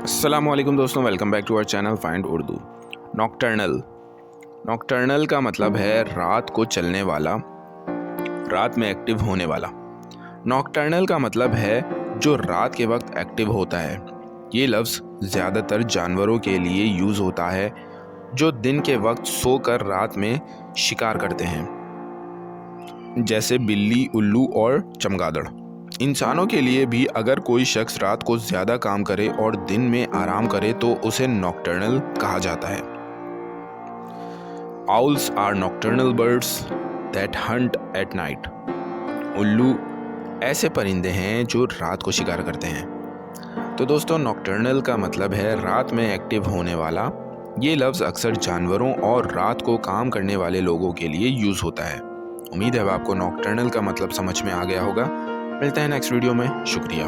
अस्सलामुअलैकुम दोस्तों, welcome back to our channel find Urdu. Nocturnal का मतलब है रात को चलने वाला, रात में एक्टिव होने वाला। नॉकटर्नल का मतलब है जो रात के वक्त एक्टिव होता है। ये लफ्ज़ ज़्यादातर जानवरों के लिए यूज़ होता है जो दिन के वक्त सोकर रात में शिकार करते हैं, जैसे बिल्ली, उल्लू और चमगादड़। इंसानों के लिए भी अगर कोई शख्स रात को ज़्यादा काम करे और दिन में आराम करे तो उसे नॉकटर्नल कहा जाता है। Owls are nocturnal birds that hunt at night. उल्लू ऐसे परिंदे हैं जो रात को शिकार करते हैं। तो दोस्तों, नॉकटर्नल का मतलब है रात में एक्टिव होने वाला। ये लफ्ज़ अक्सर जानवरों और रात को काम करने वाले लोगों के लिए यूज़ होता है। उम्मीद है आपको नॉकटर्नल का मतलब समझ में आ गया होगा। मिलते हैं नेक्स्ट वीडियो में। शुक्रिया।